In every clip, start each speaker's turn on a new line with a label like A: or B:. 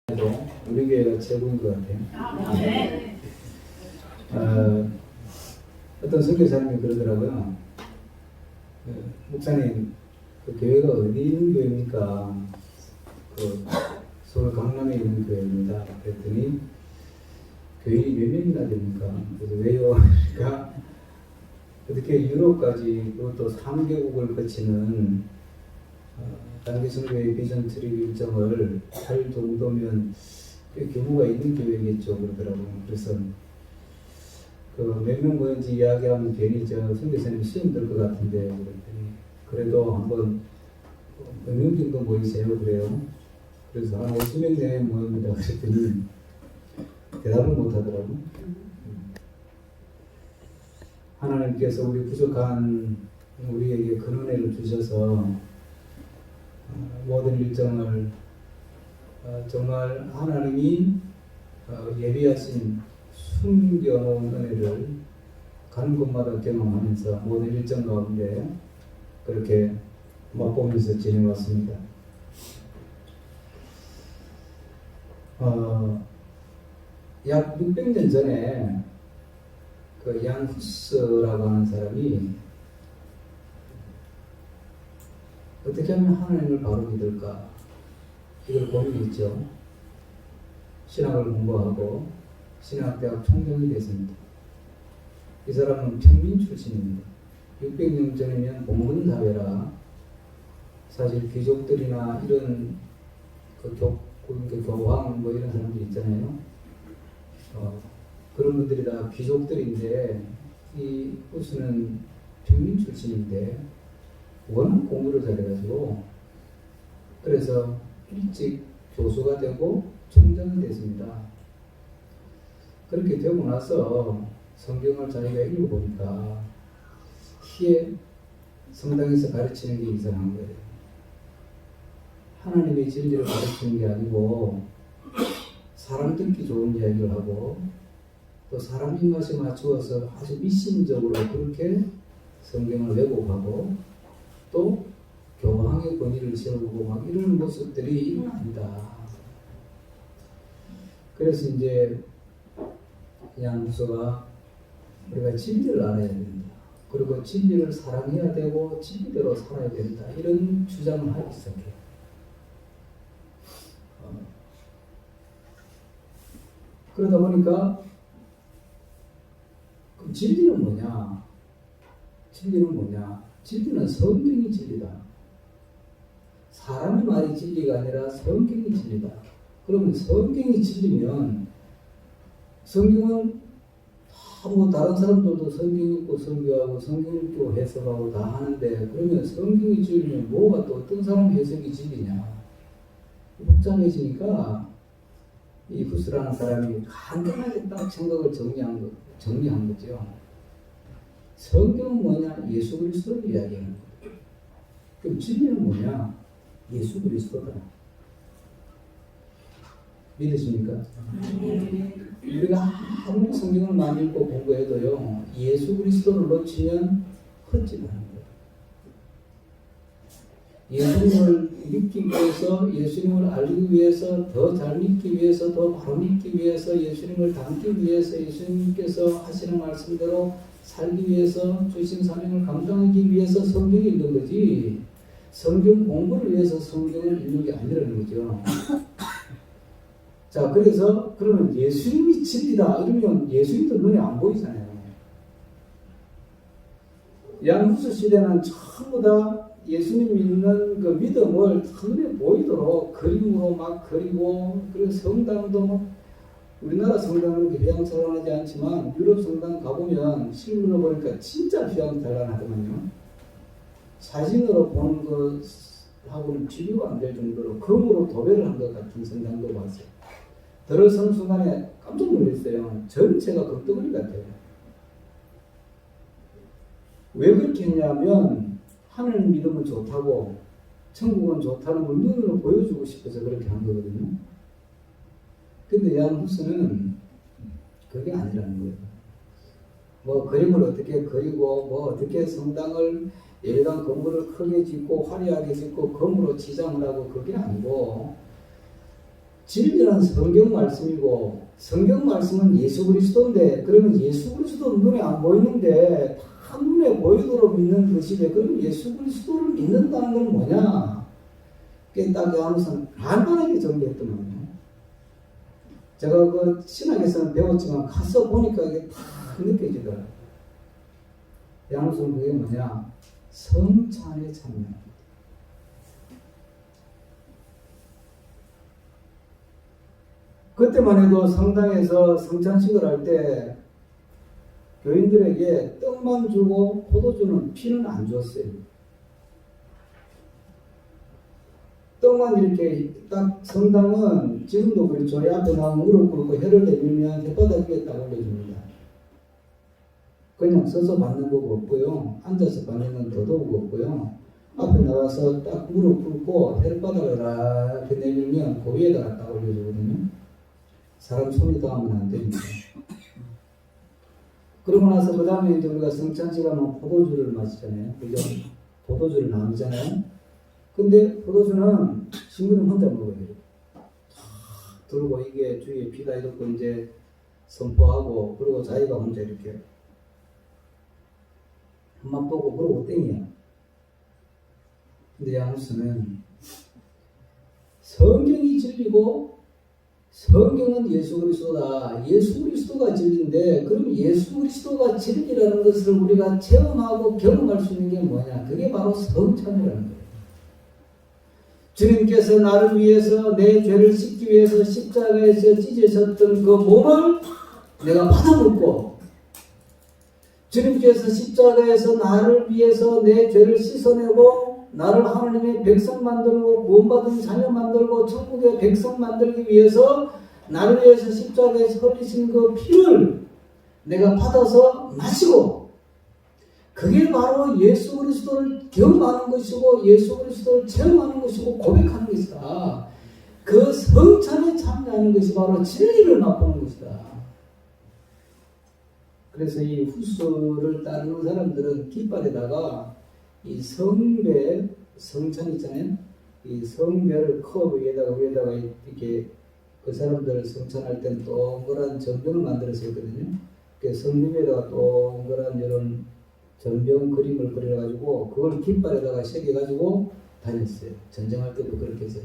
A: 우리 교회가 최고인 것 같아요.
B: 네.
A: 어떤 선교사님이 그러더라고요. 목사님, 그 교회가 어디 있는 교회입니까? 서울 강남에 있는 교회입니다. 그랬더니 교인이 몇 명이나 됩니까? 그래서 왜요? 그러니까 어떻게 유럽까지 그것도 3개국을 거치는 단기 선교의 비전 트립 일정을 할 정도면 꽤 규모가 있는 교회겠죠. 그러더라고요. 그래서 몇 명 모인지 이야기하면 괜히 선교사님 시험 들 것 같은데 그랬더니 그래도 한번 몇 명 정도 모이세요 그래요. 그래서 한 50명 내에 모입니다 그랬더니 대답을 못 하더라고요. 하나님께서 우리 부족한 우리에게 큰 은혜를 주셔서 모든 일정을 정말 하나님이 예비하신 숨겨놓은 은혜를 가는 곳마다 경험하면서 모든 일정 가운데 그렇게 맛보면서 지내왔습니다. 약 600년 전에 그 양 후스라고 하는 사람이 어떻게 하면 하나님을 바로 믿을까 이걸 고민했죠. 신학을 공부하고 신학대학 총장이 됐습니다. 이 사람은 평민 출신입니다. 600년 전이면 봉건사회라 사실 귀족들이나 이런 교황 뭐 이런 사람들 있잖아요. 그런 분들이 다 귀족들인데 이 후스는 평민 출신인데 워낙 공부를 잘해가지고 그래서 일찍 교수가 되고 총장이 됐습니다. 그렇게 되고 나서 성경을 자기가 읽어보니까 희에 성당에서 가르치는 게 이상한 거예요. 하나님의 진리를 가르치는 게 아니고 사람 듣기 좋은 이야기를 하고 또 사람 입맛에 맞추어서 아주 미신적으로 그렇게 성경을 왜곡하고 또 교황의 권위를 세우고 막 이런 모습들이 이건 아니다. 그래서 이제 양 후서가 우리가 진리를 알아야 된다. 그리고 진리를 사랑해야 되고 진리대로 살아야 된다. 이런 주장을 하기 시작해요. 그러다 보니까 그럼 진리는 뭐냐? 진리는 뭐냐? 진리는 성경이 진리다. 사람의 말이 진리가 아니라 성경이 진리다. 그러면 성경이 진리면 성경은 뭐 다른 사람들도 성경 읽고 설교하고 성경 읽고 해석하고 다 하는데 그러면 성경이 진리면 뭐가 또 어떤 사람 해석이 진리냐? 복잡해지니까 이 후스라는 사람이 간단하게 딱 생각을 정리한 거죠. 성경은 뭐냐? 예수 그리스도를 이야기하는 거예요. 그럼 진리는 뭐냐? 예수 그리스도다. 믿으십니까? 우리가 아무리 성경을 많이 읽고 공부해도요, 예수 그리스도를 놓치면 헛짓하는 거예요. 예수님을 믿기 위해서, 예수님을 알기 위해서, 더 잘 믿기 위해서, 더 바로 믿기 위해서, 예수님을 닮기 위해서, 예수님께서 하시는 말씀대로 살기 위해서, 주신 사명을 감당하기 위해서 성경을 읽는 거지, 성경 공부를 위해서 성경을 읽는 게 아니라는 거죠. 자, 그래서 그러면 예수님이 진리다 이러면 예수님도 눈에 안 보이잖아요. 양후스 시대는 전부 다 예수님 믿는 그 믿음을 눈에 보이도록 그림으로 막 그리고 그리고 성당도 우리나라 성당은 휘황찬란하지 않지만 유럽 성당 가보면 실물로 보니까 진짜 휘황찬란하더만요. 사진으로 보는 것하고는 비교가 안 될 정도로 금으로 도배를 한 것 같은 성당도 봤어요. 들어선 순간에 깜짝 놀랐어요. 전체가 금덩어리 같아요. 왜 그렇게 했냐면 하나님 믿으면 좋다고 천국은 좋다는 걸 눈으로 보여주고 싶어서 그렇게 한 거거든요. 근데 양 후스는 그게 아니라는 거예요. 뭐 그림을 어떻게 그리고 뭐 어떻게 성당을 일반 건물을 크게 짓고 화려하게 짓고 금으로 지장을 하고 그게 아니고 진리는 성경 말씀이고 성경 말씀은 예수 그리스도인데 그러면 예수 그리스도는 눈에 안 보이는데 다 눈에 보이도록 믿는 것이데 그러면 예수 그리스도를 믿는다는 건 뭐냐? 그게 딱 요한복음 간단하게 정리했더만요. 제가 그 신학에서는 배웠지만 가서 보니까 이게 다 느껴지더라고요. 요한복음 그게 뭐냐? 성찬에 참여. 그때만 해도 성당에서 성찬식을 할 때 교인들에게 떡만 주고 포도주는 피는 안 줬어요. 떡만 이렇게 딱 성당은 지금도 그렇죠. 이 앞에 나오면 무릎 꿇고 혀를 내밀면 혓바닥 위에 딱 올려줍니다. 그냥 서서 받는 거 없고요. 앉아서 받는 건 더더욱 없고요. 앞에 나와서 딱 무릎 꿇고 혓바닥을 이렇게 내밀면 그 위에다가 딱 올려주거든요. 사람 손이 닿으면 안 됩니다. 그러고 나서 그 다음에 이제 우리가 성찬식 하면 포도주를 마시잖아요. 그죠? 포도주를 나누잖아요. 근데 포도주는 신부님 혼자 먹어야 돼요. 들고 이게 주위에 피다 이렇게 이제 선포하고 그리고 자기가 혼자 이렇게 한번 보고 그러고 땡이야. 근데 야무스는 성경이 진리고 성경은 예수 그리스도다. 예수 그리스도가 진리인데 그럼 예수 그리스도가 진리라는 것을 우리가 체험하고 경험할 수 있는 게 뭐냐? 그게 바로 성찬이라는 거예요. 주님께서 나를 위해서 내 죄를 씻기 위해서 십자가에서 찢으셨던 그 몸을 내가 받아먹고 주님께서 십자가에서 나를 위해서 내 죄를 씻어내고 나를 하나님의 백성 만들고 구원받은 자녀 만들고 천국의 백성 만들기 위해서 나를 위해서 십자가에서 흘리신 그 피를 내가 받아서 마시고 그게 바로 예수 그리스도를 경험하는 것이고 예수 그리스도를 체험하는 것이고 고백하는 것이다. 그 성찬에 참여하는 것이 바로 진리를 맛보는 것이다. 그래서 이 후수를 따르는 사람들은 깃발에다가 이 성배, 성찬 있잖아요. 이 성배를 컵 위에다가 이렇게 그 사람들 성찬할 때는 동그란 전병을 만들어서 했거든요. 그 성배 위에다가 동그란 이런 전병 그림을 그려가지고 그걸 깃발에다가 새겨가지고 다녔어요. 전쟁할 때도 그렇게 했어요.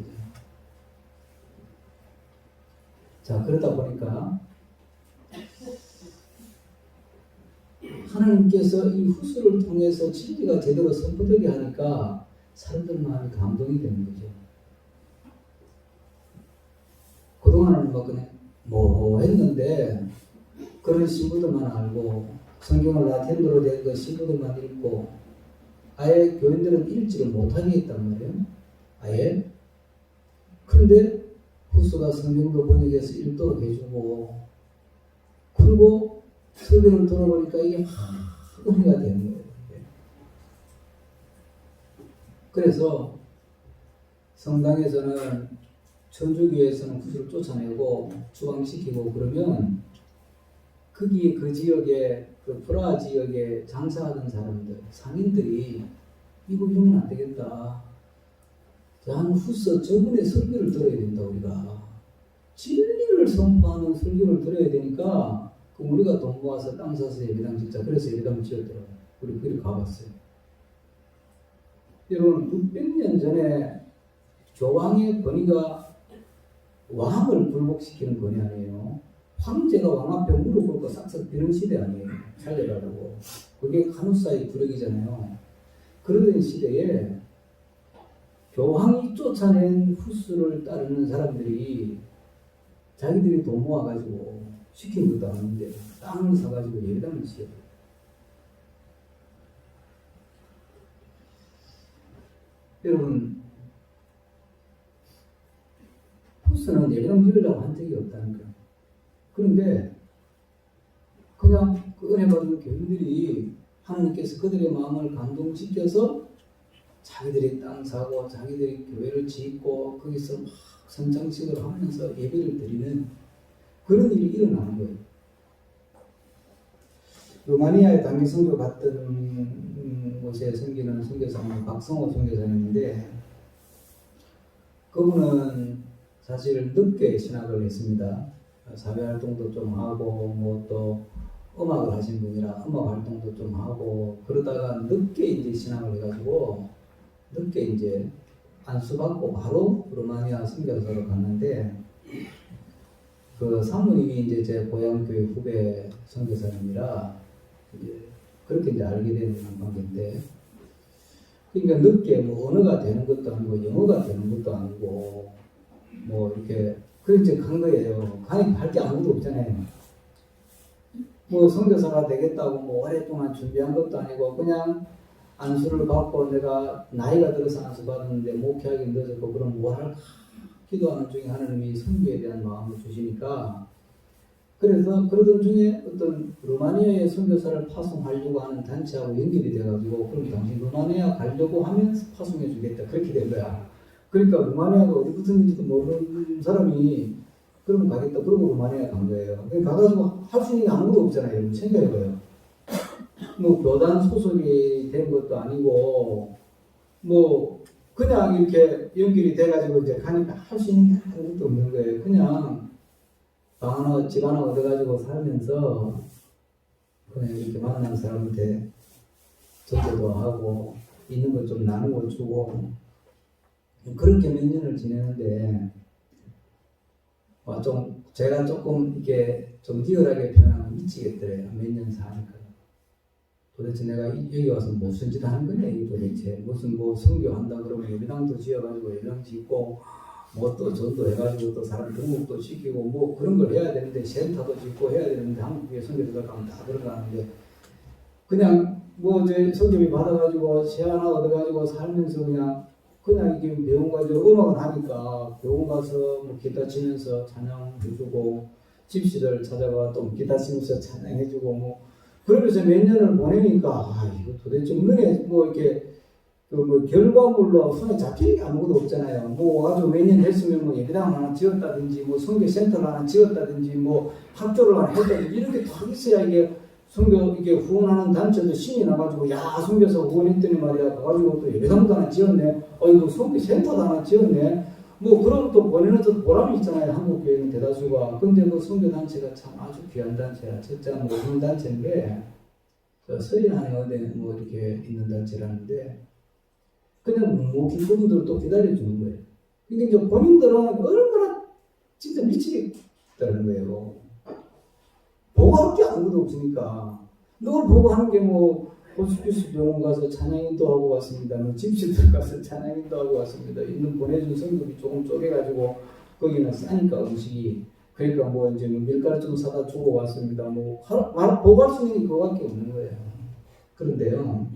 A: 자, 그러다 보니까 하나님께서 이 후수를 통해서 진리가 제대로 선포되게 하니까 사람들 마음이 감동이 되는 거죠. 그동안은 막 그냥 뭐 했는데 그런 신부들만 알고 성경을 라틴어로 된 그 신부들만 읽고 아예 교인들은 읽지를 못하게 했단 말이에요. 아예. 그런데 후수가 성경도 번역해서 읽도록 해주고 그리고 설교를 들어보니까 이게 은혜가 되는 거예요. 그래서 성당에서는 천주교에서는 후수를 쫓아내고 추방시키고 그러면 거기 그 지역에 그 프라하 지역에 장사하는 사람들 상인들이 이거 이러면 안 되겠다. 한 후서 저분의 설교를 들어야 된다. 우리가 진리를 선포하는 설교를 들어야 되니까 그럼 우리가 돈 모아서 땅 사서 예배당 짓자. 그래서 예배당을 지었더라고요. 우리 거기 가봤어요. 여러분 600년 전에 교황의 권위가 왕을 굴복시키는 권위 아니에요. 황제가 왕 앞에 무릎 꿇고 싹싹 비는 시대 아니에요. 살려달라고. 그게 간호사의 구력이잖아요. 그러던 시대에 교황이 쫓아낸 후수를 따르는 사람들이 자기들이 돈 모아가지고 시킨 것도 아닌데 땅을 사가지고 예배당을 지어요. 여러분 후수는 예배당 지으려고 한 적이 없다는 거예요. 그런데 그냥 그 은혜 받은 교인들이 하나님께서 그들의 마음을 감동시켜서 자기들이 땅 사고 자기들이 교회를 짓고 거기서 막 성장식을 하면서 예배를 드리는 그런 일이 일어나는 거예요. 루마니아에 단기 선교 갔던 곳에 섬기는 선교사님 박성호 선교사님인데 그분은 사실 늦게 신학을 했습니다. 사회 활동도 좀 하고 뭐 또 음악을 하신 분이라 음악 활동도 좀 하고 그러다가 늦게 이제 신학을 해가지고 늦게 이제 안수받고 바로 루마니아 선교사로 갔는데 그 사모님이 이제 제 고향교회 후배 선교사님이라 이제 그렇게 이제 알게 되는 관계인데 그러니까 늦게 뭐 언어가 되는 것도 아니고 영어가 되는 것도 아니고 뭐 이렇게 그렇게 간 거예요. 가니까 할 게 아무것도 없잖아요. 뭐 선교사가 되겠다고 뭐 오랫동안 준비한 것도 아니고 그냥 안수를 받고 내가 나이가 들어서 안수 받았는데 목회하기 늦었고 그럼 뭘 할까 기도하는 중에 하나님이 선교에 대한 마음을 주시니까 그래서 그러던 중에 어떤 루마니아의 선교사를 파송하려고 하는 단체하고 연결이 돼가지고 그럼 당신 루마니아 가려고 하면 파송해 주겠다 그렇게 된 거야. 그러니까 루마니아가 어디 붙었는지도 모르는 사람이 그러면 가겠다. 그러고 루마니아 간 거예요. 가가지고 할 수 있는 게 아무것도 없잖아요. 여러분 생각해봐요. 뭐 교단 소속이 된 것도 아니고 뭐 그냥 이렇게 연결이 돼가지고 이제 가니까 할 수 있는 게 아무것도 없는 거예요. 그냥 방 하나 집 하나 얻어가지고 살면서 그냥 이렇게 만난 사람한테 전도도 하고 있는 것 좀 나누고 주고 그렇게 몇 년을 지내는데 좀 제가 조금 이게 좀 리얼하게 표현하면 미치겠더래요. 몇 년 사니까. 도대체 내가 여기 와서 무슨 짓 하는 거냐 이 도대체. 무슨 뭐 선교한다 그러면 예배당도 지어가지고 예배당 짓고 뭐 또 전도 해가지고 또 사람 등록도 시키고 뭐 그런 걸 해야 되는데 센터도 짓고 해야 되는데 한국에 선교사들 가면 다 들어가는데 그냥 뭐 이제 선교비 받아가지고 새 하나 얻어가지고 살면서 그냥 이게 배운 가지고 음악을 하니까 배운 가서 뭐 기타 치면서 찬양해주고 집시들 찾아가 또 기타 치면서 찬양해주고 뭐 그러면서 몇 년을 보내니까 이거 도대체 은근히 뭐 이렇게 뭐 결과물로 손에 잡히는 게 아무것도 없잖아요. 뭐 아주 몇 년 했으면 뭐 예배당 하나 지었다든지 뭐 선교센터를 하나 지었다든지 뭐 학교를 하나 했다든지 이렇게 다 있어야 이게 선교 이게 후원하는 단체도 신이 나가지고 야 선교사 후원했더니 말이야 가가지고 또 예배당도 하나 지었네. 어이구 선교센터도 하나 지었네. 뭐 그럼 또 보내는 또 보람이 있잖아요. 한국 교회는 대다수가. 근데 그 선교 단체가 참 아주 귀한 단체야. 진짜 모르는 단체인데 서해안에 어디 뭐 이렇게 있는 단체라는데 그냥 묵묵히 그분들을 또 기다려주는 거예요. 그러니까 이제 본인들은 얼마나 진짜 미치겠다는 거예요. 보고 할 게 아무것도 없으니까. 늘 보고 하는 게 뭐, 호스피스 병원 가서 찬양인도 하고 왔습니다. 뭐, 집시들 가서 찬양인도 하고 왔습니다. 있는 보내준 성급이 조금 쪼개가지고, 거기는 싸니까 음식이. 그러니까 뭐, 이제 뭐 밀가루 좀 사다 주고 왔습니다. 뭐, 보고 할 수 있는 게 그거밖에 없는 거예요. 그런데요.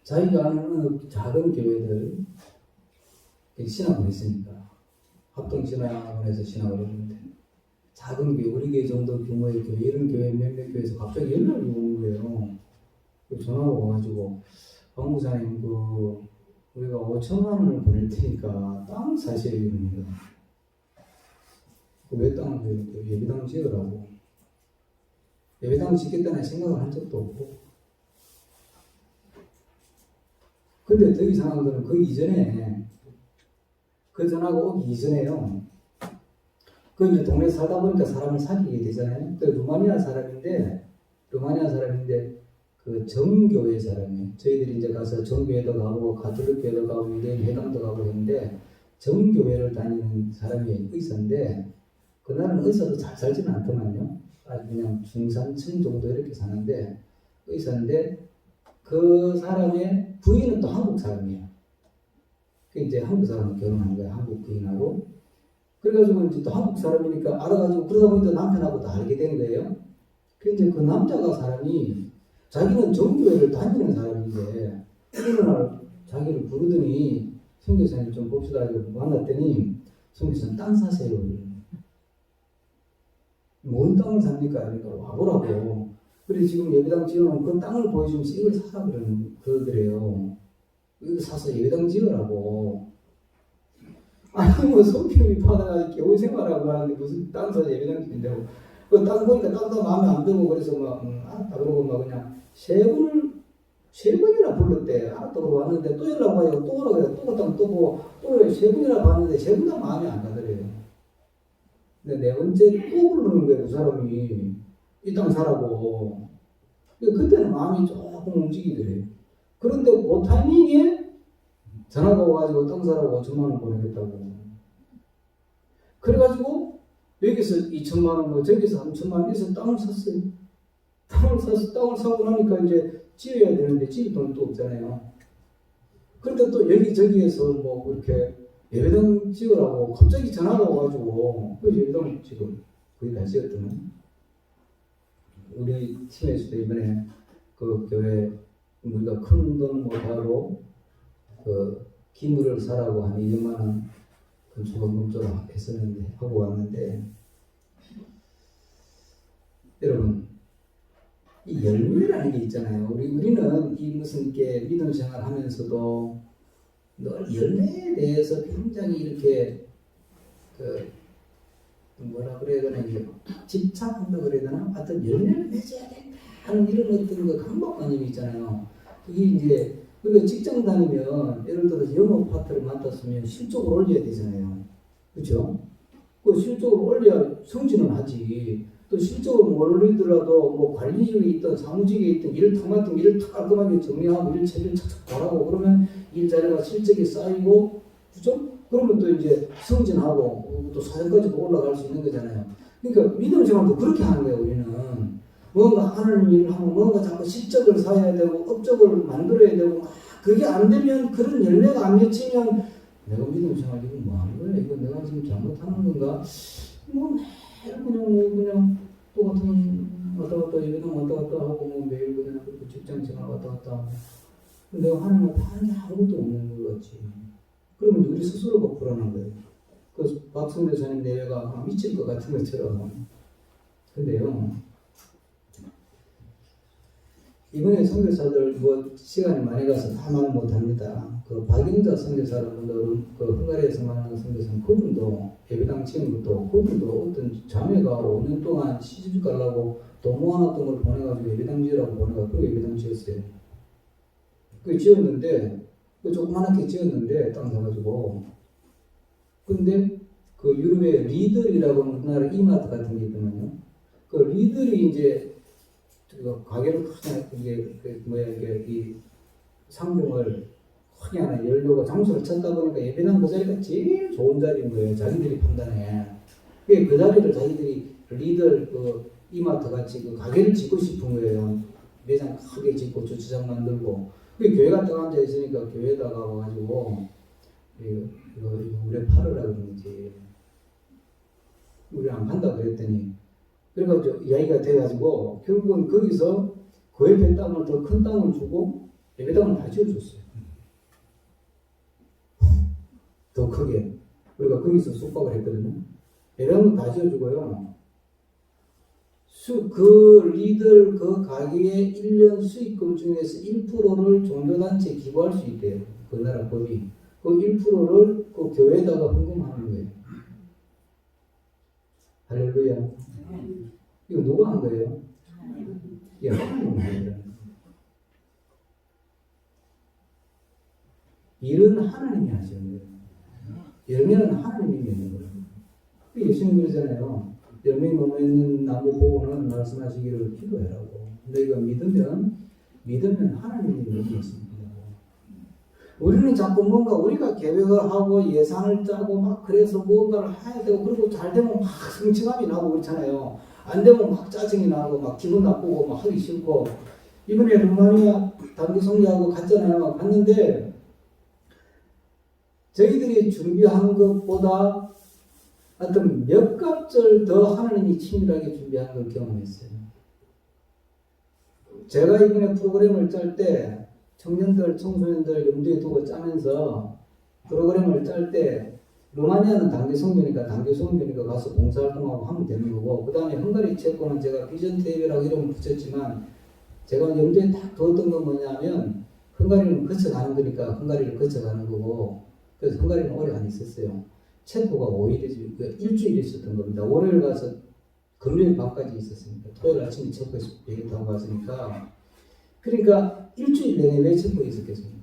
A: 자기가 아는 작은 교회들, 신학을 했으니까 합동신학원에서 신학을 했는데 작은 교회, 우리 교회 정도 규모의 교회, 이런 교회 몇몇 교회에서 갑자기 연락이 오는 거예요. 전화가 와가지고 박무사님 우리가 5천만 원을 보낼 테니까 땅 사셔야 됩니다. 왜 땅을 줘요? 예배당 지으라고. 예배당 짓겠다는 생각을 한 적도 없고. 근데 더 이상한 거는 그 이전에 그 전화가 오기 이전에요. 그 이제 동네 살다 보니까 사람을 사귀게 되잖아요. 또 루마니아 사람인데 그 정교회 사람이에요. 저희들이 이제 가서 정교회도 가고 가톨릭 교회도 가고 유대인 회당도 가고 했는데 정교회를 다니는 사람이 의사인데 그날은 의사도 잘 살지는 않더만요. 아주 그냥 중산층 정도 이렇게 사는데 의사인데 그 사람의 부인은 또 한국 사람이에요. 이제 한국 사람하고 결혼한 거야. 한국 부인하고. 그래가지고 이제 또 한국 사람이니까 알아가지고 그러다 보니까 남편하고 다 알게 된 거예요. 근데 그 남자가 사람이 자기는 정교회를 다니는 사람인데 어느 날 자기를 부르더니 선교사님 좀 봅시다 이러고 만났더니 선교사님 땅 사세요. 뭔 땅을 삽니까? 그러니까 와보라고. 그래 지금 예배당 지어놓은 그 땅을 보여주면서 이걸 사라 그러더래요. 이거 사서 예배당 지으라고. 아니 뭐 성교비 받아가 교회 생활하고 하는데 무슨 땅 사서 예배당 지는다고. 그 땅 보니까 땅도 마음에 안 들고 그래서 막 알았다 그러고 막 그냥 세금을 번이나 불렀대. 알았다고 왔는데 또 연락 와요. 또 오라고 해요. 또 갔다가 또 보고 또 세 번이나 봤는데 세 번 다 마음에 안 가더래요. 근데 내가 언제 또 부르는 거야, 그 사람이. 이 땅 사라고. 그때는 마음이 조금 움직이더래요. 그런데 그 타이밍에 전화가 와가지고 땅 사라고 5천만 원 보내겠다고. 그래가지고 여기서 2천만 원, 뭐 저기서 3천만 원에서 땅을 샀어요. 땅을 사고 나니까 이제 지어야 되는데 지을 돈도 없잖아요. 그런데 또 여기저기에서 뭐 이렇게 예배당 지으라고 갑자기 전화가 와가지고 그 예배당 지금 거의 다 지었더니 우리 팀에서도 이번에 그 교회 우리가 큰 돈 못하고 그 기물을 사라고 한 2년만 원 건축원금조로 했었는데 하고 왔는데 여러분 이 열매라는 게 있잖아요. 우리는 이 무슨 게 믿음 생활하면서도 늘 열매에 대해서 굉장히 이렇게 그 뭐라 그래야 되나 이게 집착한다 그래야 되나 어떤 열매를 맺어야 된다 하는 이런 어떤 그 강박관념이 있잖아요. 그게 이제 우리가 직장 다니면 예를 들어서 영업 파트를 맡았으면 실적을 올려야 되잖아요. 그렇죠? 그 실적을 올려야 성진은 하지. 또 실적으로 못 올리더라도 뭐 관리직에 있던 사무직에 있던 일을 탁 맡으면 일을 탁 깔끔하게 정리하고 일 체를 착착 잘하고 그러면 일자리가 실적이 쌓이고 그죠? 그러면 또 이제 승진하고 또 사장까지도 올라갈 수 있는 거잖아요. 그러니까 믿음 생활도 그렇게 하는 거예요. 우리는 뭔가 하는 일을 하면 뭔가 자꾸 실적을 쌓아야 되고 업적을 만들어야 되고 그게 안 되면 그런 열매가 안 맺히면 내가 믿음 생활 이거 뭐 하는 거야? 이거 내가 지금 잘못하는 건가? 뭐 매일 그냥 똑같은 왔다 갔다 예배당 왔다 갔다 하고 뭐 매일 그냥 직장 생활 왔다 갔다 하고 내가 하는 거 하는 게 아무것도 없는 것 같지. 그러면 우리 스스로가 불안한 거예요. 그 박성대 사님 내외가 미칠 것 같은 것처럼. 근데요 이번에 선교사들 뭐 시간이 많이 가서 다 말 못합니다. 그 박영자 선교사분들은 그 헝가리에서 만나는 선교사는 그분도 예배당 지은 것도 그분도 어떤 자매가 5년 동안 시집 가려고 돈 모아놨던 걸 보내가지고 예배당 지으라고 보내가지고 예배당 지었어요. 그 지었는데 그 조그맣게 지었는데 땅 사가지고 근데 그 유럽에 리들이라고 하는 우리나라 이마트 같은 게 있더만요. 그 리들이 이제 그 가게를 크게 이게 뭐야 이게 상점을 크게 하나 열려고 장소를 찾다 보니까 예배당 그 자리가 제일 좋은 자리인 거예요. 자기들이 판단해. 그 자리를 자기들이 리들 그 이마트 같이 그 가게를 짓고 싶은 거예요. 매장 크게 짓고 주차장 만들고. 그 교회가 딱 앉아 있으니까 교회에다가 와가지고 이거 우리 팔으라 그러는지 우리 안 판다 그랬더니 그래가지고 이야기가 돼가지고 결국은 거기서 그 옆에 땅을 더 큰 땅을 주고 예배당을 다 지어줬어요. 더 크게. 우리가 거기서 숙박을 했거든요. 예배당을 다 지어주고요. 그 리들 그 가게의 1년 수익금 중에서 1%를 종교단체에 기부할 수 있대요. 그 나라 법이. 그 1%를 그 교회에다가 헌금하는 거예요. 할렐루야. 이거 누가 한 거예요? 이게 하나님이 한 거예요. 일은 하나님이 하시는 거예요. 열매는 하나님이 맺는 거예요. 예수님 그러잖아요. 열매 못 맺는 나무 보고는 말씀하시기를 기도해라고. 너희가 믿으면 하나님이 맺겠습니다. 우리는 자꾸 뭔가 우리가 계획을 하고 예산을 짜고 막 그래서 뭔가를 해야 되고 그리고 잘 되면 막 성취감이 나고 그렇잖아요. 안 되면 막 짜증이 나고 막 기분 나쁘고 막 하기 싫고 이번에 루마니아 단기 성교하고 갔잖아요. 갔는데 저희들이 준비한 것보다 어떤 몇 갑절 더 하나님이 치밀하게 준비한 걸 경험했어요. 제가 이번에 프로그램을 짤 때 청년들, 청소년들 염두에 두고 짜면서 프로그램을 짤 때 루마니아는 단기 선교니까 가서 봉사활동하고 하면 되는 거고 그 다음에 헝가리 체코는 제가 비전 테이블이라고 이름을 붙였지만 제가 염두에 딱 두었던 건 뭐냐면 헝가리는 거쳐가는 거니까 헝가리를 거쳐가는 거고 그래서 헝가리는 오래 안 있었어요. 체코가 5일이지 일주일 있었던 겁니다. 월요일 가서 금요일 밤까지 있었으니까 토요일 아침에 체코에서 비행기 타고 갔으니까 그러니까 일주일 내내 왜 체코에 있었겠습니까?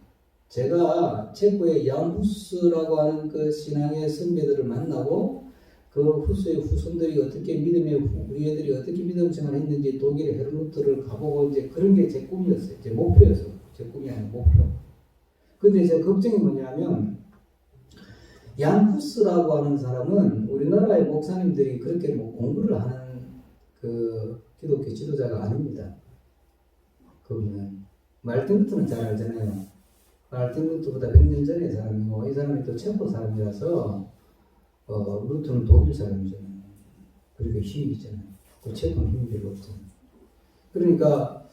A: 제가 체코의 양후스라고 하는 그 신앙의 선배들을 만나고 그 후스의 후손들이 어떻게 우리 애들이 어떻게 믿음 생활을 했는지 독일의 헤르누트를 가보고 이제 그런 게 제 꿈이었어요. 제 목표였어요. 제 꿈이 아니라 목표. 근데 제 걱정이 뭐냐면 얀 후스라고 하는 사람은 우리나라의 목사님들이 그렇게 뭐 공부를 하는 그 기독교 지도자가 아닙니다. 그분은 말틴 루터는 잘 알잖아요. 말틴 루터보다 100년 전의 사람이고 이 사람이 또 체코 사람이라서 루터는 독일 사람이잖아요. 그러니까 힘이 있잖아요. 그 체코는 힘이 별로 없잖아요. 그러니까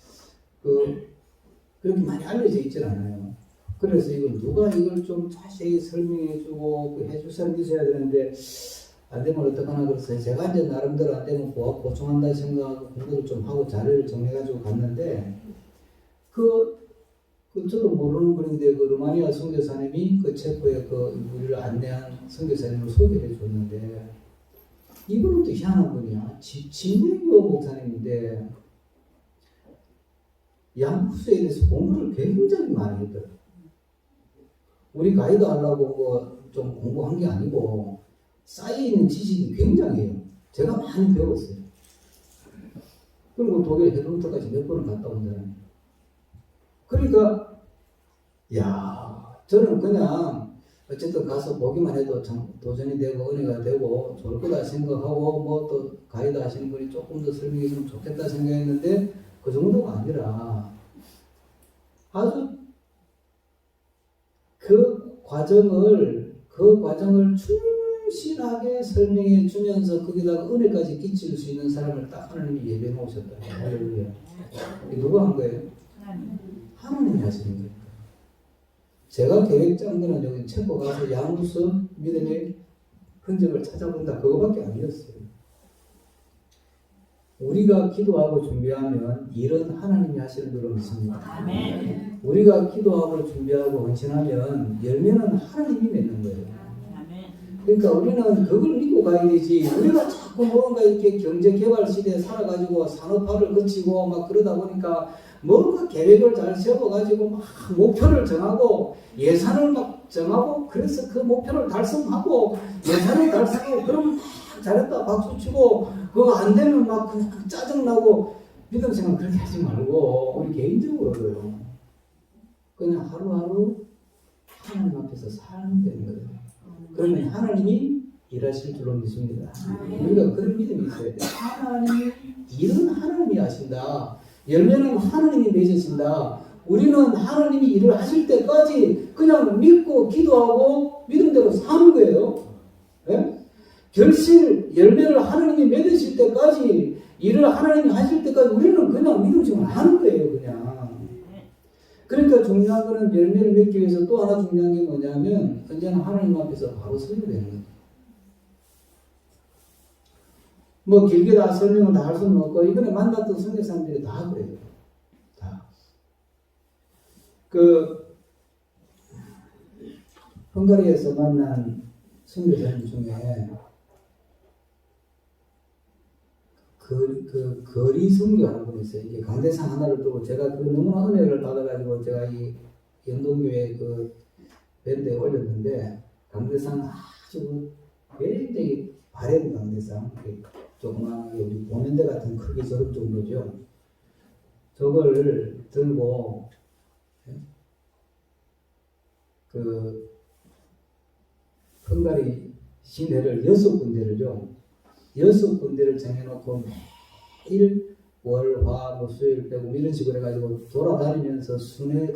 A: 그렇게 많이 알려져 있질 않아요. 그래서 누가 이걸 좀 자세히 설명해주고 해줄 사람이 있어야 되는데 안 되면 어떡하나 그래서 제가 이제 나름대로 안 되면 보충한다 생각하고 공부를 좀 하고 자료를 정리해가지고 갔는데 저도 모르는 분인데 그 루마니아 선교사님이 그 체코에 우리를 안내한 선교사님을 소개해 줬는데 이분은 또 희한한 분이야. 진행교 목사님인데 양후스에 대해서 공부를 굉장히 많이 했더라고요. 우리 가이드 하려고 좀 공부한 게 아니고 쌓여있는 지식이 굉장해요. 제가 많이 배웠어요. 그리고 독일 헤르누트까지 몇 번을 갔다 온 사람이에요. 그러니까 저는 그냥 어쨌든 가서 보기만 해도 참 도전이 되고 은혜가 되고 좋을 거다 생각하고 뭐 또 가이드 하시는 분이 조금 더 설명해주면 좋겠다 생각했는데 그 정도가 아니라 아주 그 과정을 충실하게 설명해 주면서 거기다가 은혜까지 끼칠 수 있는 사람을 딱 하나님이 예배해 놓으셨다. 할렐루야. 누가 한 거예요? 하나님이 하시는 거예요. 제가 계획 짠 거는 여기 체코 가서 양후스 믿음의 흔적을 찾아본다. 그거밖에 아니었어요. 우리가 기도하고 준비하면 일은 하나님이 하시는 줄로 믿습니다. 아멘. 우리가 기도하고 준비하고 헌신하면 열매는 하나님이 맺는 거예요. 아멘. 그러니까 우리는 그걸 믿고 가야 되지. 우리가 자꾸 뭔가 이렇게 경제개발 시대에 살아가지고 산업화를 거치고 막 그러다 보니까 뭔가 계획을 잘 세워가지고 막 목표를 정하고 예산을 막 정하고 그래서 그 목표를 달성하고 예산을 달성하고 그러면 잘했다 박수 치고 그거 안 되면 막 짜증나고 믿음 생활 그렇게 하지 말고 우리 개인적으로요 그냥 하루하루 하나님 앞에서 살면 되는 거예요. 그러면 하나님이 일하실 줄로 믿습니다. 우리가 그런 믿음이 있어야 돼요. 하나님이 일은 하나님이 하신다. 열매는 하나님이 맺으신다. 우리는 하나님이 일을 하실 때까지 그냥 믿고 기도하고 믿음대로 사는 거예요. 네? 결실 열매를 하나님이 맺으실 때까지 일을 하나님이 하실 때까지 우리는 그냥 믿음식을 하는 거예요. 그냥. 그러니까 중요한 거는 열매를 맺기 위해서 또 하나 중요한 게 뭐냐면 언제나 하나님 앞에서 바로 서야 되는 거예요. 뭐 길게 다 설명을 다 할 수는 없고 이번에 만났던 선교사님들이 다 그래요. 다. 헝가리에서 만난 선교사님 중에 거리 선교하는 분이 있어요. 이게 강대상 하나를 두고 제가 너무나 은혜를 받아가지고 제가 이 연동교회 밴드에 올렸는데 강대상 아주 굉장히 바랜 강대상 조그마하게 우리 보면대 같은 크기 저런 정도죠. 저걸 들고 헝가리 시내를 6군데를 정해놓고 매일 월, 화, 수요일 빼고 이런 식으로 해가지고 돌아다니면서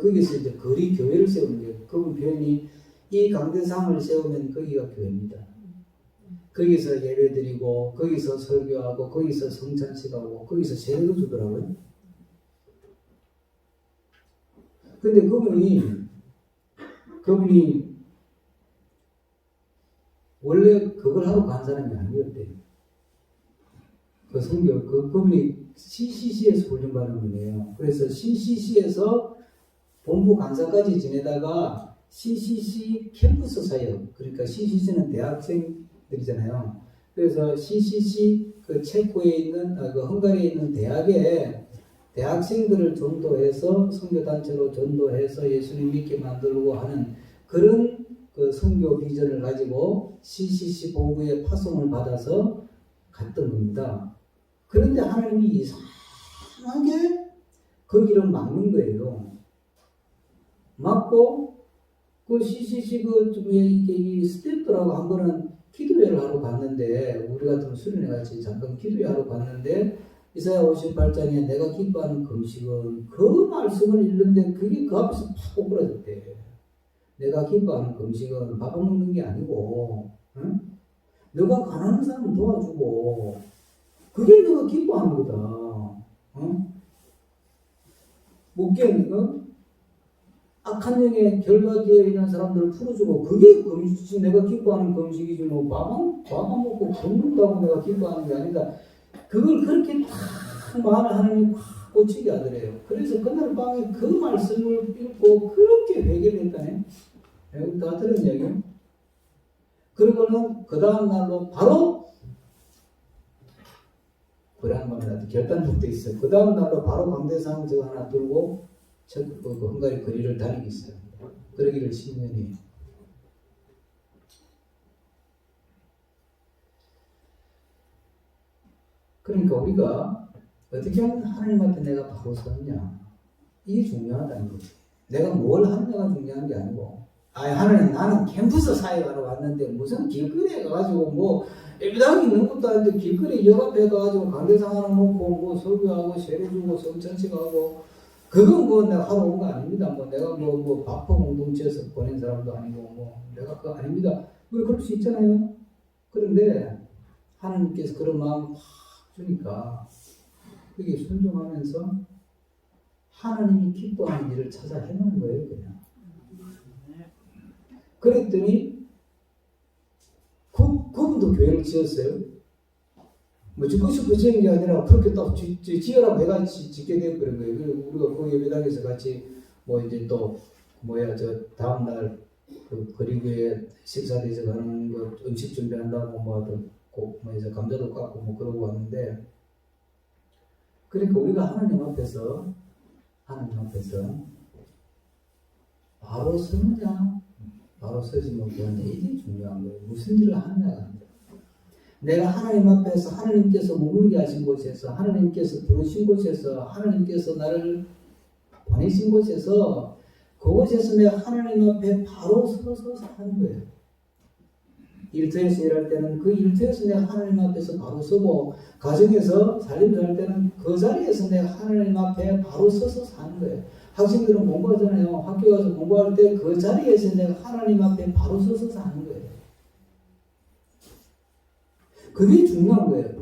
A: 거기서 이제 거리 교회를 세우는 게 그분 표현이 이 강대상을 세우면 거기가 교회입니다. 거기서 예배드리고 거기서 설교하고 거기서 성찬식하고 거기서 세례도 주더라고요. 근데 그분이 원래 그걸 하고 간 사람이 아니었대요. 그분이 CCC에서 훈련받은 분이에요. 그래서 CCC에서 본부 간사까지 지내다가 CCC 캠퍼스 사역, 그러니까 CCC는 대학생들이잖아요. 그래서 CCC 체코에 있는 헝가리에 있는 대학에 대학생들을 전도해서 선교단체로 전도해서 예수님 믿게 만들고 하는 그런 그 선교 비전을 가지고 CCC 본부의 파송을 받아서 갔던 겁니다. 그런데 하나님이 이상하게 그 길을 막는 거예요. 막고 그 CCC 이 스태프들하고 한 번은 기도회를 하러 갔는데, 우리 같은 수련회 같이 잠깐 기도회 하러 갔는데, 이사야 58장에 내가 기뻐하는 금식은, 그 말씀을 읽는데 그게 그 앞에서 팍 오그라졌대. 내가 기뻐하는 금식은 밥 먹는 게 아니고, 응? 너가 가난한 사람 도와주고, 그게 너가 기뻐하는 거다. 응? 목견, 악한 영에 결박되어 있는 사람들을 풀어주고, 그게 금식, 내가 기뻐하는 금식이지, 뭐, 밥만 먹고 굶는다고 내가 기뻐하는 게 아니다. 그걸 그렇게 딱 말을 하나님이 확 꽂히게 하더래요. 그래서 그날 밤에 그 말씀을 읽고 그렇게 회개를 했다네. 여기 다 들은 이야기요. 그러고는 그 다음날로 바로, 불안감이라도 결단력도 있어요. 그 다음날로 바로 강대상 저거 하나 들고 그 헝가리 거리를 다니고 있어요. 그러기를 10년이. 그러니까 우리가 어떻게 하면 하나님한테 내가 바로 서느냐, 이게 중요하다는 거지. 내가 뭘 하느냐가 중요한 게 아니고, 하나님, 나는 캠프스 사역하러 왔는데 무슨 길거리에 가가지고 뭐 예배당이 있는 것도 아닌데 길거리 역 앞에 가가지고 강대상 하나 놓고 뭐 설교하고 세례주고 성천식하고, 그건 뭐 내가 하러 온 거 아닙니다. 뭐 내가 뭐 바포 공동체에서 보낸 사람도 아니고 뭐 내가 그거 아닙니다. 왜 그럴 수 있잖아요. 그런데 하나님께서 그런 마음 확 주니까 그게 순종하면서 하나님이 기뻐하는 일을 찾아 해놓은 거예요, 그냥. 그랬더니 그분도 교회를 지었어요. 뭐 짓고 싶어 지은 게 아니라 그렇게 딱 지으라고 해가 짓게 되어버린 거예요. 그리고 우리가 그 예배당에서 같이 뭐 이제 또 저 다음날 그 거리교회 식사대에서 가는 거 음식 준비한다고 뭐 이제 감자도 깎고 뭐 그러고 왔는데, 그러니까 우리가 하나님 앞에서 바로 서느냐 바로 서지 못하느냐, 이게 중요한 거예요. 무슨 일을 하느냐가 아니라, 내가 하나님 앞에서 하나님께서 머물게 하신 곳에서, 하나님께서 부르신 곳에서, 하나님께서 나를 보내신 곳에서, 그곳에서 내가 하나님 앞에 바로 서서 사는 거예요. 일터에서 일할 때는 그 일터에서 내가 하나님 앞에서 바로 서고, 가정에서 살림을 할 때는 그 자리에서 내가 하나님 앞에 바로 서서 사는 거예요. 학생들은 공부하잖아요. 학교 가서 공부할 때 그 자리에서 내가 하나님 앞에 바로 서서 사는 거예요. 그게 중요한 거예요.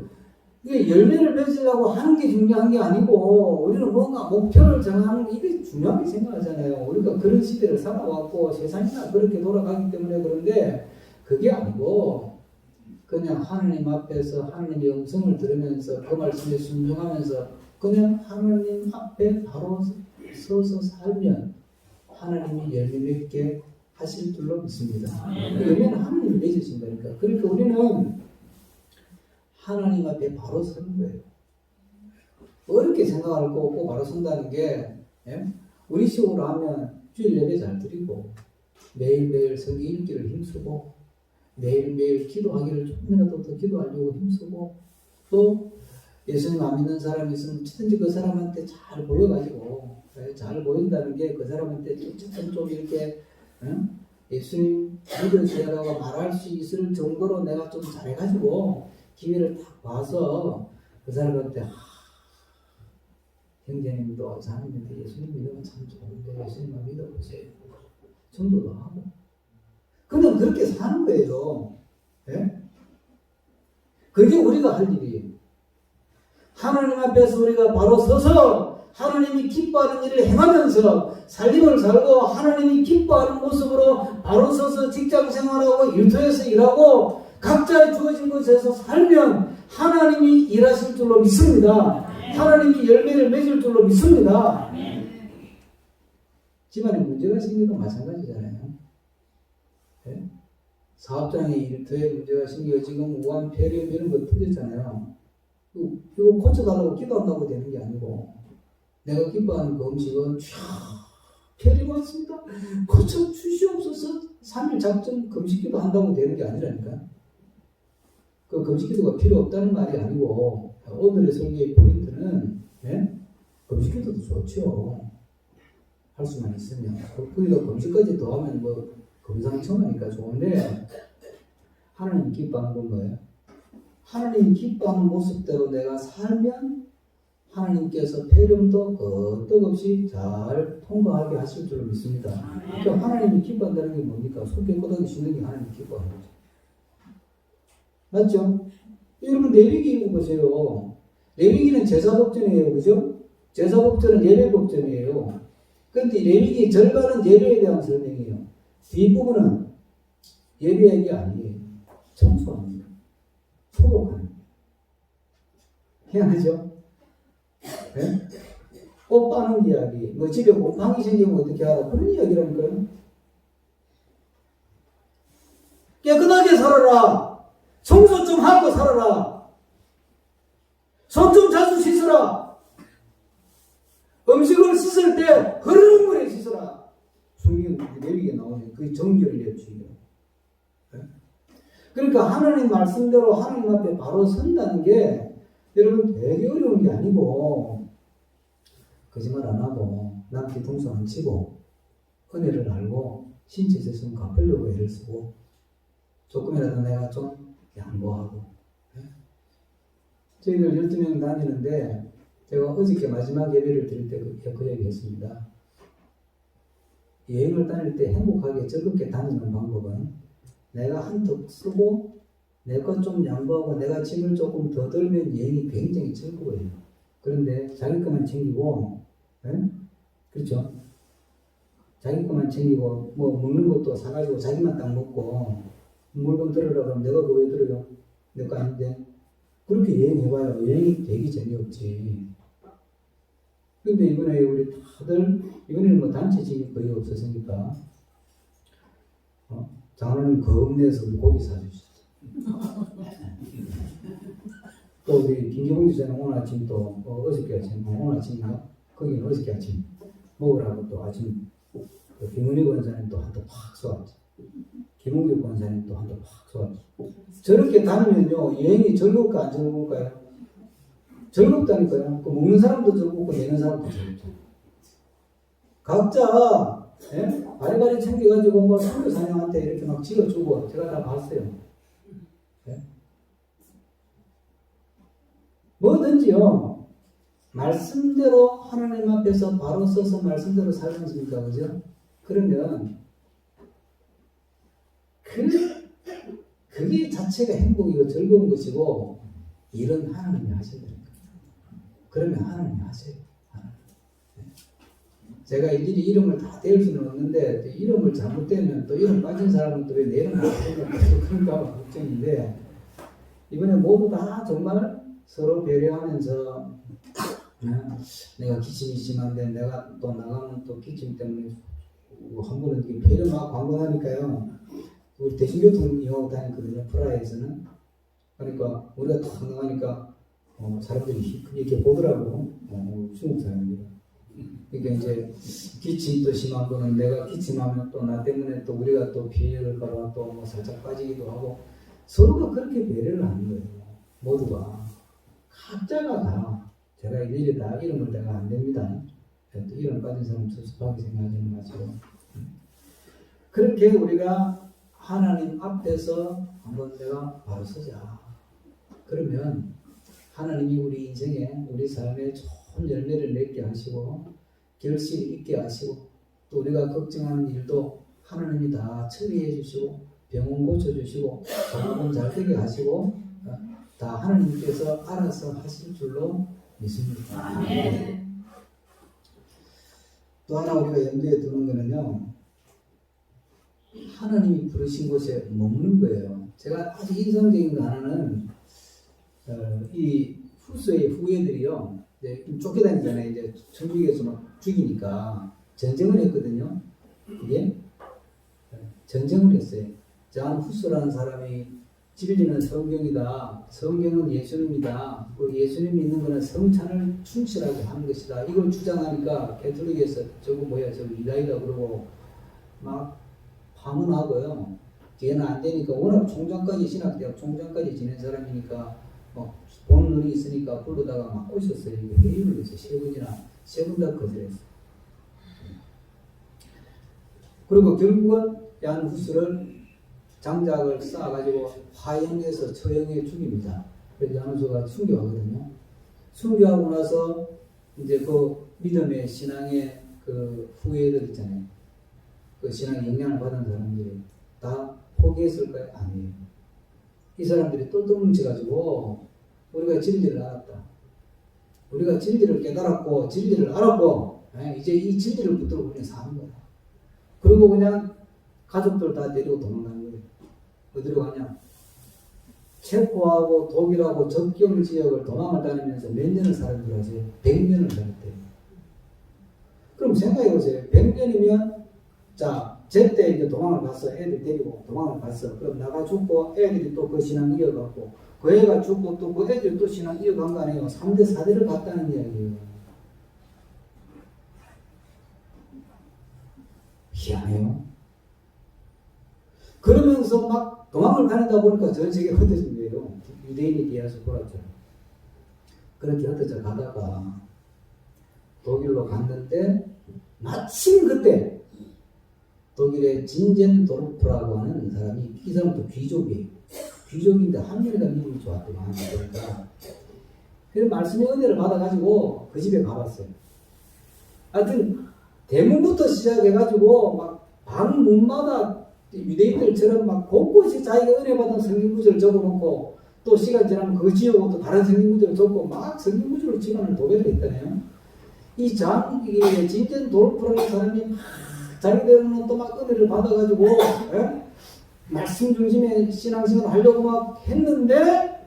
A: 이게 열매를 맺으려고 하는 게 중요한 게 아니고, 우리는 뭔가 목표를 정하는 게 이게 중요하게 생각하잖아요. 우리가 그런 시대를 살아왔고 세상이나 그렇게 돌아가기 때문에. 그런데 그게 아니고, 그냥 하나님 앞에서 하나님의 음성을 들으면서 그 말씀에 순종하면서 그냥 하나님 앞에 바로 서서 살면 하나님이 열매 맺게 하실 줄로 믿습니다. 열매는 하나님이 맺으신다니까. 그러니까 우리는 하나님 앞에 바로 서는 거예요. 어렵게 생각할 거 없고 바로 선다는 게, 우리 식으로 하면 주일 예배 잘 드리고, 매일매일 성경 읽기를 힘쓰고, 매일매일 기도하기를 조금이라도 더 기도하려고 힘쓰고, 또 예수님 안 믿는 사람이 있으면 어쨌든지 그 사람한테 잘 보여가지고, 잘 보인다는 게 그 사람한테 좀 이렇게 예수님 믿으세요라고 말할 수 있을 정도로 내가 좀 잘해가지고 기회를 딱 봐서 그 사람한테, 형제님도 자매님도 예수님 믿으면 참 좋은데 예수님만 믿어보세요. 전도도 하고. 그냥 그렇게 사는 거예요. 예? 그게 우리가 할 일이에요. 하나님 앞에서 우리가 바로 서서 하나님이 기뻐하는 일을 행하면서 삶을 살고, 하나님이 기뻐하는 모습으로 바로 서서 직장 생활하고 일터에서 일하고 각자의 주어진 곳에서 살면 하나님이 일하실 줄로 믿습니다. 하나님이 열매를 맺을 줄로 믿습니다. 집안에 문제가 생기도 마찬가지잖아요. 네? 사업장에 일터에 문제가 생겨 지금 우한 폐렴 이런 거 터졌잖아요. 이거 고쳐달라고 기도한다고 되는 게 아니고, 내가 기뻐하는 그 음식은 쫙 편히 왔습니다. 고쳐 주시옵소서. 3일 작전 금식기도 한다고 되는 게 아니라니까. 그 금식기도가 필요 없다는 말이 아니고 오늘의 설교의 포인트는 금식기도도 좋죠. 할 수만 있으면. 거기다 금식까지 더하면 뭐 금상첨화니까 좋은데 하나님 기뻐하는 건 뭐예요? 하나님 기뻐하는 모습대로 내가 살면 하나님께서 폐렴도 끄떡없이 잘 통과하게 하실 줄 믿습니다. 그러니까 하나님이 기뻐한다는 게 뭡니까? 손 깨끗하게 씻는 게 하나님이 기뻐하는 거죠. 맞죠? 여러분 레위기 읽어보세요. 레위기는 제사법전이에요. 그죠? 제사법전은 예배법전이에요. 그런데 레위기 절반은 예배에 대한 설명이에요. 뒷부분은 예배 얘기 아니에요. 청소합니다. 소독합니다. 희한하죠? 네? 옷 빠는 이야기, 뭐 집에 곰팡이 생기면 어떻게 하라 그런 이야기라니까요. 깨끗하게 살아라. 청소 좀 하고 살아라. 손 좀 자주 씻어라. 음식을 씻을 때 흐르는 물에 씻어라. 성경 레위기에 나오는 그게 정결례주의예요. 그러니까 하나님 말씀대로 하나님 앞에 바로 선다는 게 여러분 되게 어려운 게 아니고 거짓말 안 하고 남 뒤통수 안 치고 은혜를 알고 신체 재성 갚으려고 애를 쓰고 조금이라도 내가 좀 양보하고. 저희들 12명 다니는데 제가 어저께 마지막 예배를 드릴 때 그 얘기 했습니다. 여행을 다닐 때 행복하게 즐겁게 다니는 방법은 내가 한턱 쓰고 내 것 좀 양보하고 내가 짐을 조금 더 들면 여행이 굉장히 즐거워요. 그런데 자기 것만 챙기고 그렇죠? 자기 것만 챙기고 뭐 먹는 것도 사가지고 자기만 딱 먹고 물건 들으라 그러면 내가 그거 왜 들어요? 내 거 아닌데. 그렇게 여행해봐요. 여행이 되게 재미없지. 근데 이번에 우리 다들 이번에는 뭐 단체 짐이 거의 없었으니까 장로님 겁내서 고기 사주셨어. 또 우리 김기봉 지사는 오늘 아침 또 어저께 아침 오늘 아침인가? 거기는 어저께 아침 먹으라고 또 아침 김은희 권사님 또 한 통 팍 쏘았죠. 김은규 권사님 또 한 통 팍 쏘았죠. 저렇게 다니면요 여행이 즐거울까 안 즐거울까요? 즐겁다니까요. 그 먹는 사람도 즐겁고 내는 사람도 즐겁죠. 각자 바리바리 챙겨가지고 뭐 선교사님한테 이렇게 막 지어주고 제가 다 봤어요. 뭐든지요 말씀대로 하나님 앞에서 바로 서서 말씀대로 살지 않습니까? 그죠? 그러면 그게 자체가 행복이고 즐거운 것이고 일은 하나님이 하셔야 됩니다. 그러면 하나님이 하세요. 제가 일일이 이름을 다 댈 수는 없는데 또 이름을 잘못되면 또 이름 빠진 사람은 또 왜 내 이름을 안 댈까 그런가 봐 걱정인데 이번에 모두 다 정말 서로 배려하면서 내가 기침이 심한데 내가 또 나가면 또 기침 때문에 한 번은 배려 막 광고하니까요. 우리 대중교통 이용하고 다니거든요. 프라하에서는. 그러니까 우리가 딱 나가니까 사람들이 이렇게 보더라고. 중국 사람들이. 그러니까 이제 기침도 심한 거는 내가 기침하면 또 나 때문에 또 우리가 또 피해를까봐 또 뭐 살짝 빠지기도 하고 서로가 그렇게 배려를 하는 거예요. 모두가 각자가 다 제가 일일이 다 이름을 내가 안 됩니다. 또 이름 빠진 사람 섭섭하게 생각하지 마시고 그렇게 우리가 하나님 앞에서 한번 내가 바로 서자. 그러면 하나님이 우리 인생에 우리 삶에 좋은 열매를 맺게 하시고 결실이 있게 하시고 또 우리가 걱정하는 일도 하나님이 다 처리해 주시고 병원 고쳐주시고 자궁 잘 되게 하시고 다 하나님께서 알아서 하실 줄로 믿습니다. 또 하나 우리가 염두에 두는 거는요. 하나님이 부르신 곳에 머무는 거예요. 제가 아주 인상적인 거 하나는 이 후서의 후예들이요. 이제 쫓겨다니잖아요. 이제 천주교에서 막 죽이니까 전쟁을 했거든요. 이게 전쟁을 했어요. 장 후서라는 사람이 진리는 성경이다. 성경은 예수님이다. 그 예수님 믿는 거는 성찬을 충실하게 하는 것이다. 이걸 주장하니까 개톨릭에서 저거 뭐야, 저거 이다이다 그러고 막 파문하고요. 뒤에는 안 되니까 워낙 총장까지 신학대학 총장까지 지낸 사람이니까 본 눈이 있으니까 불러다가 막 꼬셨어요. 회의를 해서 세 번 다 거절했어요. 그리고 결국은 얀 후스를 장작을 쌓아가지고 화형에서 처형해 죽입니다. 그래서 얀후스가 순교하거든요. 순교하고 나서 이제 그 믿음의 신앙의 그 후예들 있잖아요. 그 신앙의 영향을 받은 사람들이 다 포기했을까요? 아니에요. 이 사람들이 똘똘 뭉쳐가지고 우리가 진리를 알았다. 우리가 진리를 깨달았고 진리를 알았고 이제 이 진리를 붙들고 그냥 사는 거다. 그리고 그냥 가족들 다 데리고 도망가는 거예요. 어디로 가냐? 체코하고 독일하고 접경 지역을 도망을 다니면서 몇 년을 살은 줄 아세요? 100년을 살았대요. 그럼 생각해 보세요. 100년이면 자, 제때 이제 도망을 갔어. 애들 데리고 도망을 갔어. 그럼 나가 죽고 애들이 또 그 신앙 이어갔고 그 애가 죽고 또 그 애들이 또 신앙 이어간 거 아니에요. 3대 4대를 갔다는 이야기예요. 희한해요. 그러면서 막 도망을 다니다 보니까 전 세계에 흩어진 거예요. 유대인이 디아스포라죠. 그렇게 흩어져 가다가 독일로 갔는데 마침 그때 독일의 진젠도르프라고 하는 사람이, 이 사람도 귀족이에요. 귀족인데 한결이가 믿음이 좋았더만. 그러니까 그래서 말씀의 은혜를 받아가지고 그 집에 가봤어요. 하여튼 대문부터 시작해가지고 막 방 문마다 유대인들처럼 막 곳곳이 자기가 은혜 받은 성경 구절을 적어놓고 또 시간 지나면 그 지역으로 또 다른 성경 구절을 적고 막 성경 구절로 집안을 도배를 했다네요. 이 진젠도르프라는 사람이 막 자기들은 또 막 은혜를 받아가지고 말씀 중심의 신앙생활을 하려고 막 했는데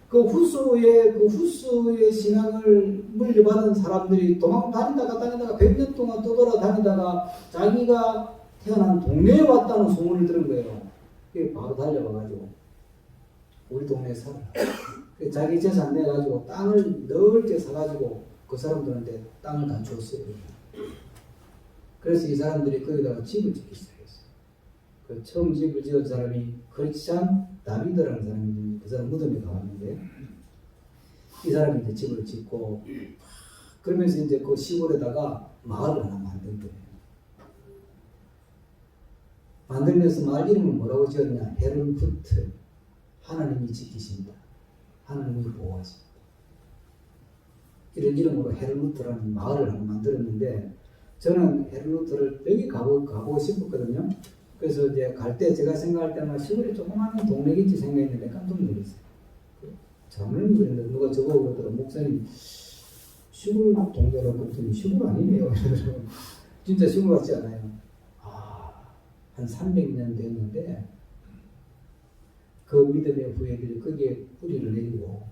A: 그 후수의 신앙을 물려받은 사람들이 도망 다니다가 100년 동안 떠돌아다니다가 자기가 태어난 동네에 왔다는 소문을 들은 거예요. 그게 바로 달려와가지고 우리 동네에 살아. 자기 재산 내가지고 땅을 넓게 사가지고 그 사람들한테 땅을 다 줬어요. 그래서 이 사람들이 거기다가 집을 짓기 시작했어요. 그 처음 집을 지은 사람이 크리스찬 다비드라는 사람인데 그 사람 무덤에 가봤는데 이 사람이 이제 집을 짓고 그러면서 이제 그 시골에다가 마을을 하나 만든 거예요. 만들면서 마을 이름을 뭐라고 지었냐? 헤른푸트. 하나님이 지키신다. 하나님이 보호하신다. 이런 이름으로 헤른푸트라는 마을을 하나 만들었는데 저는 헤른푸트를 여기 가보고 싶었거든요. 그래서 이제 갈 때 제가 생각할 때는 시골에 조그마한 동네겠지 생각했는데 깜짝 놀랐어요. 장로님 그랬는데 누가 저보고 그러더라고요. 목사님 시골 동네라고 했더니 시골 아니네요. 진짜 시골 같지 않아요. 한 300년 됐는데 그 믿음의 후예들이 거기에 뿌리를 내리고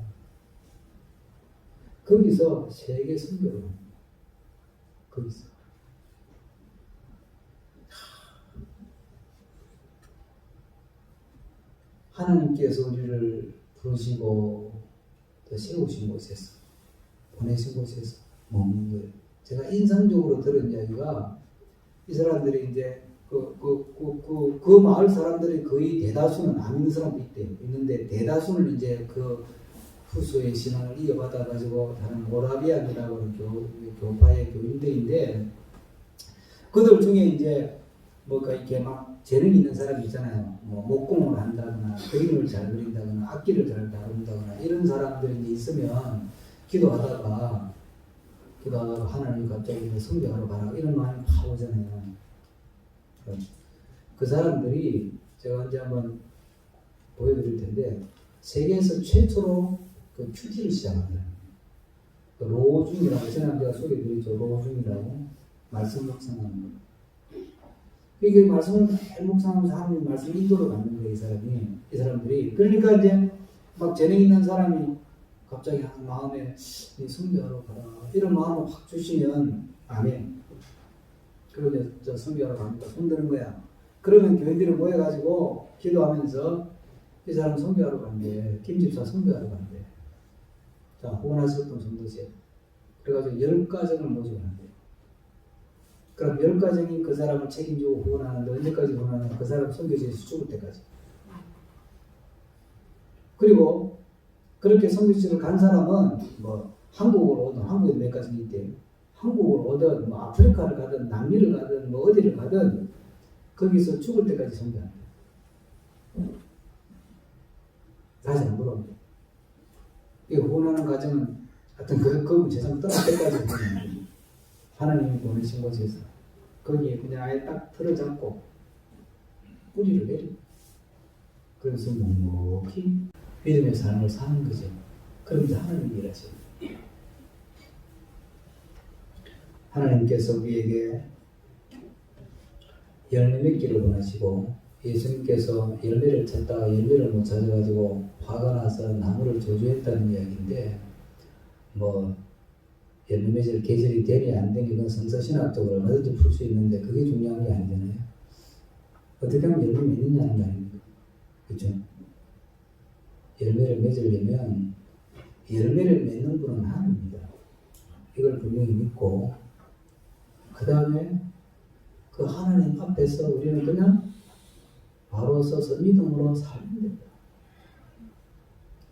A: 거기서 세계 선교를 합니다. 거기서 하나님께서 우리를 부르시고 또 세우신 곳에서 보내신 곳에서 머무는 거예요. 제가 인상적으로 들은 이야기가 이 사람들이 이제 그 마을 사람들이 거의 대다수는 안 믿는 사람도 있는데 대다수는 이제 그 후수의 신앙을 이어받아 가지고 다른 모라비안이라고 하는 교파의 교인들인데 그들 중에 이제 뭐가 이렇게 막 재능 있는 사람이 있잖아요. 뭐 목공을 한다거나 그림을 잘 그린다거나 악기를 잘 다룬다거나 이런 사람들이 이제 있으면 기도하다가 하나님 갑자기 성경하러 가라 이런 마음이 팍 오잖아요. 그 사람들이 제가 이제 한번 보여드릴 텐데 세계에서 최초로 그 큐티를 시작합니다. 그 로중이라고 제가 소개드리죠. 로중이라고 말씀 묵상하는 거. 이게 말씀을 잘 묵상하면서 하나님 말씀 인도를 받는 거예요. 이 사람들이. 그러니까 이제 막 재능 있는 사람이 갑자기 마음에 성교하러 가라 이런 마음을 확 주시면 아멘. 그러면 저 성교하러 갑니다. 손 드는 거야. 그러면 교인들이 모여가지고 기도하면서 이 사람 선교하러 간대. 김집사 선교하러 간대. 자, 후원하셨던 손드세요. 그래가지고 10가정을 모집한대. 그럼 10가정이 그 사람을 책임지고 후원하는데 언제까지 후원하냐? 그 사람 선교지에서 죽을 때까지. 그리고 그렇게 선교지를 간 사람은 뭐 한국으로 오든 한국에 몇 가정이 있대요. 한국으로 오든 뭐 아프리카를 가든 남미를 가든 뭐 어디를 가든 거기서 죽을 때까지 선교한대. 다시 안 물어본대. 이 후원하는 과정은 하여튼 그분 재산 떠날 때까지 후원한대. 하나님이 보내신 곳에서 거기에 그냥 아예 딱 틀어잡고 뿌리를 내리고 그래서 묵묵히 믿음의 삶을 사는 거죠. 그럼 이제 하나님이 일하셔요. 하나님께서 우리에게 열매 맺기를 원하시고 예수님께서 열매를 찾다가 열매를 못 찾아가지고 화가 나서 나무를 저주했다는 이야기인데 뭐 열매 맺을 계절이 되니 안 되니 그건 성서신학적으로 얼마든지 풀 수 있는데 그게 중요한 게 아니잖아요. 어떻게 하면 열매 맺느냐는 게 아닙니까? 그렇죠? 열매를 맺으려면 열매를 맺는 분은 하나님입니다. 이걸 분명히 믿고 그 다음에 그 하나님 앞에서 우리는 그냥 바로 서서 믿음으로 살면 됩니다.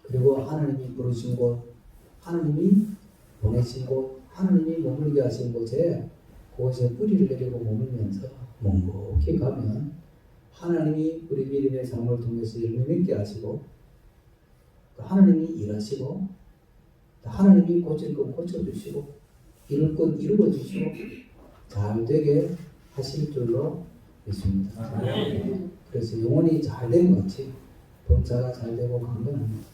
A: 그리고 하나님이 부르신 곳, 하나님이 보내신 곳, 하나님이 머물게 하신 곳에 그곳에 뿌리를 내리고 머물면서 묵묵히 가면 하나님이 우리 믿음의 삶을 통해서 열매 맺게 하시고 하나님이 일하시고 하나님이 고칠 건 고쳐주시고 이룰 건 이루어주시고 잘 되게 하실 줄로 믿습니다. 그래서 영혼이 잘 된 거지 범사가 잘 되고 건강합니다.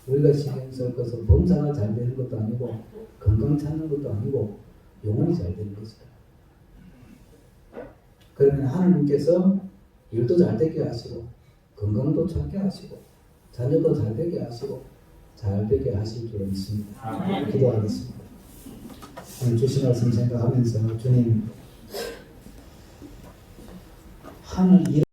A: 우리가 신경 쓸 것은 범사가 잘 되는 것도 아니고 건강 찾는 것도 아니고 영혼이 잘 되는 거죠. 그러면 하나님께서 일도 잘 되게 하시고 건강도 찾게 하시고 자녀도 잘 되게 하시고 잘 되게 하실 줄 믿습니다. 기도하겠습니다. 오늘 주신 말씀 생각하면서 주님 하늘